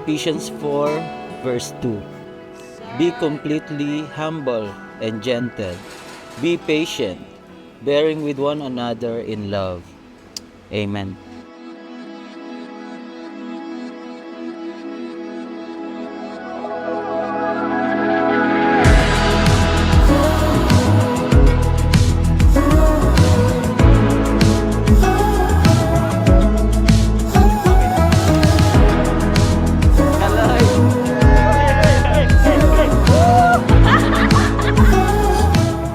Ephesians 4 verse 2. Be completely humble and gentle. Be patient, bearing with one another in love. Amen.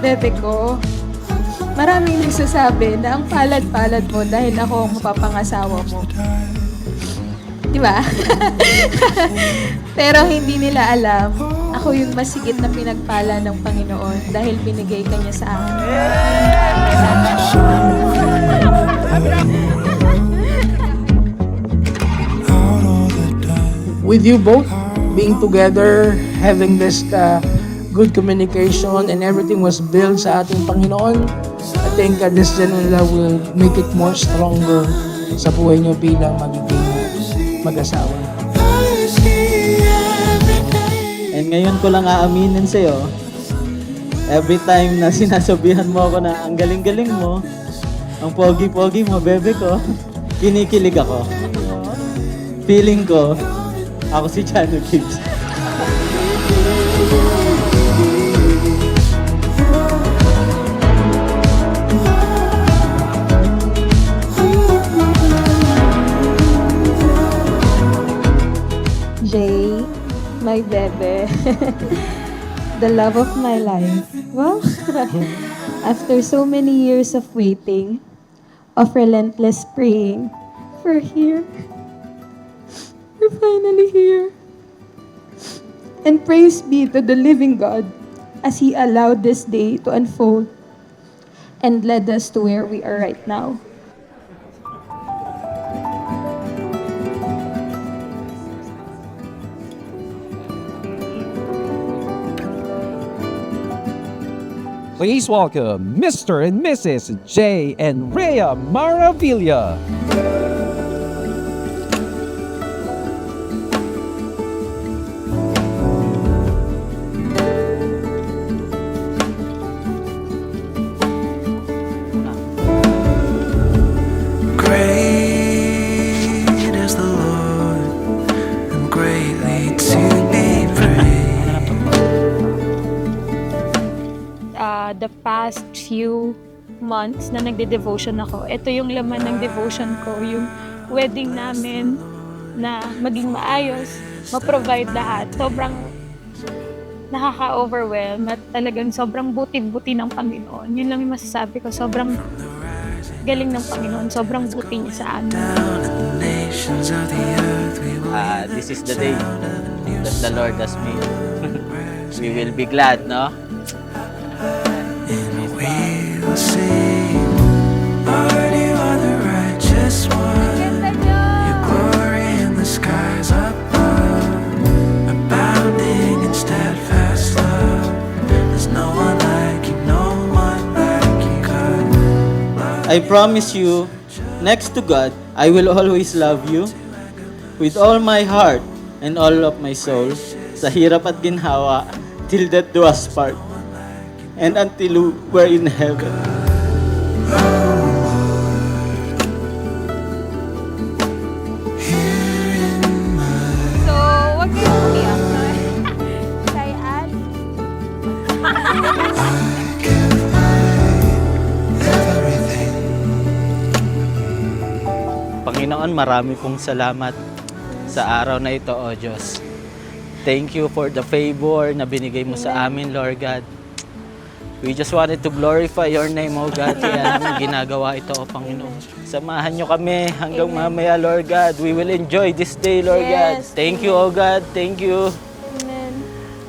Bebe ko, maraming nagsasabi na ang palad-palad mo dahil ako ang mapapangasawa mo. Di ba? Pero hindi nila alam, ako yung masigit na pinagpala ng Panginoon dahil binigay ka niya sa akin. With you both being together, having this good communication and everything was built sa ating Panginoon, I think this genuine love will make it more stronger sa buhay niyo bilang magiging mag-asawa. And ngayon ko lang aaminin sa'yo, every time na sinasabihan mo ako na ang galing-galing mo, ang pogi-pogi mo, bebe ko, kinikilig ako. Feeling ko, ako si Chano Gibbs. Jay, my bebe, the love of my life. Well, after so many years of waiting, of relentless praying, we're here. We're finally here. And praise be to the living God as He allowed this day to unfold and led us to where we are right now. Please welcome Mr. and Mrs. J. and Rhea Maravilla. Great is the Lord, and greatly to be praised. The past few months na nagde-devotion ako, ito yung laman ng devotion ko, yung wedding namin na maging maayos, ma-provide lahat. Sobrang nakaka-overwhelm at talagang sobrang buti-buti ng Panginoon. Yun lang yung masasabi ko, sobrang galing ng Panginoon, sobrang buti niya sa amin. This is the day that the Lord has made. We will be glad, no? We'll sing, Lord, you are the righteous one. Your glory in the skies above, abounding in steadfast love. There's no one like you, no one like you, God. I promise you, next to God, I will always love you with all my heart and all of my soul, sa hirap at ginhawa, till death do us part, and until we're in heaven. So, wag kayong umiyak. Kay Ali. Panginoon, marami pong salamat sa araw na ito, O Diyos. Thank you for the favor na binigay mo sa amin, Lord God. We just wanted to glorify your name, O God. Kaya namin ginagawa ito, O Panginoon. Samahan nyo kami hanggang mamaya, Lord God. We will enjoy this day, Lord God. Yes. Thank you, O God. Thank you. Amen.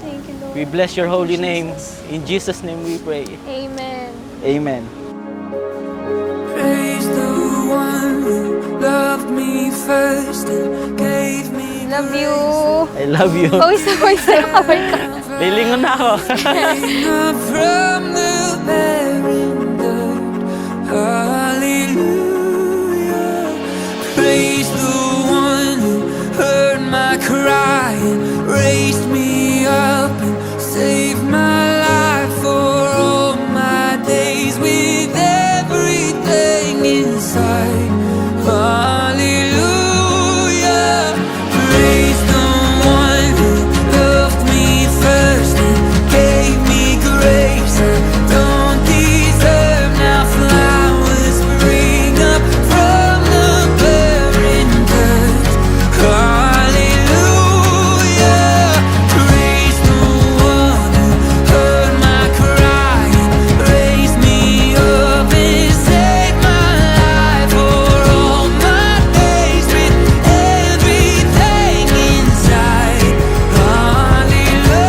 Thank you, Lord. We bless your holy name. In Jesus' name we pray. Amen. Amen. Praise the one who loved me first and gave me. Love you. I love you. Pawis na pawis na yung cover ko. Lilingon na ako. Up from the barren earth. Hallelujah. Praise the one who heard my cry. crying, raised me up and saved my life for all my days with everything inside. Hallelujah, praise the one who loved me first and gave me grace I don't deserve. Now flowers spring up from the barren dirt. Hallelujah, praise the one who heard my cry and raised me up and saved my life for all my days with everything inside. Hallelujah,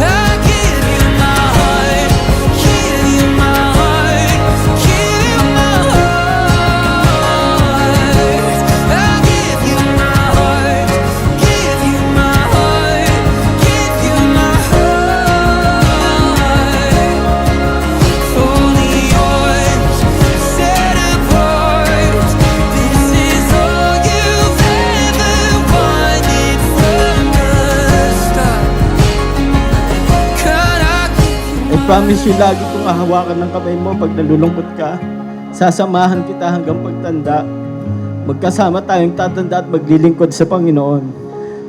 I give you my heart, give you my heart, give you my heart. I give you my heart, give you my heart, give you my heart. Fully yours, set apart. This is all you've ever wanted from the start. Can I I promise you, lagi kong hahawakan ng kamay mo pag nalulungkot ka. Sasamahan kita hanggang pagtanda. Magkasama tayong tatanda at maglilingkod sa Panginoon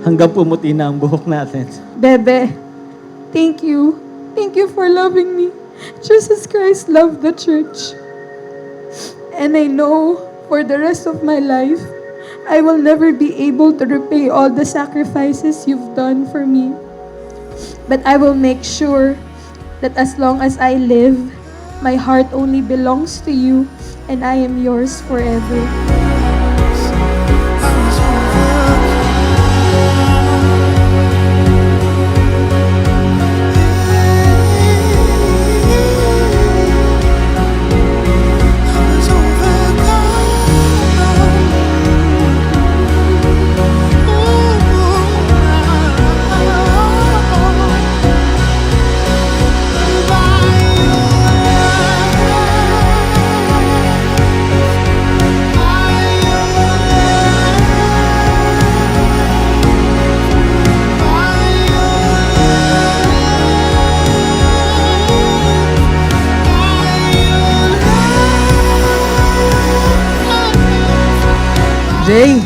hanggang pumuti na ang buhok natin. Bebe, thank you. Thank you for loving me. Jesus Christ loved the church. And I know for the rest of my life, I will never be able to repay all the sacrifices you've done for me. But I will make sure that as long as I live, my heart only belongs to you and I am yours forever. Jay,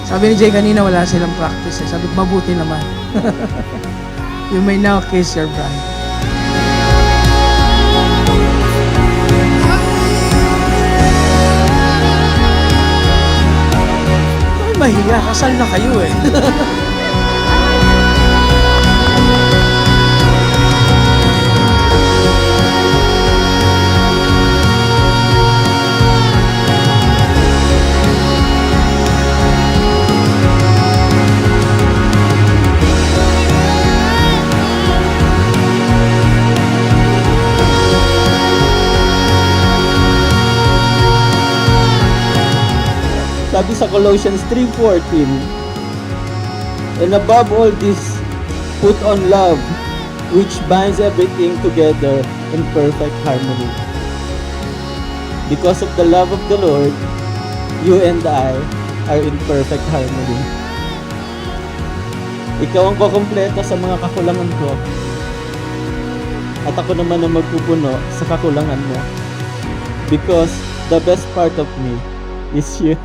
sabi ni Jay kanina wala silang practice eh. Sabi ko, mabuti naman. You may now kiss your bride. Ay, mahiya. Kasal na kayo eh. Sabi sa Colossians 3:14, and above all this, put on love, which binds everything together in perfect harmony. Because of the love of the Lord, you and I are in perfect harmony. Ikaw ang kukumpleto sa mga kakulangan ko, at ako naman ang magpupuno sa kakulangan mo. Because the best part of me is you.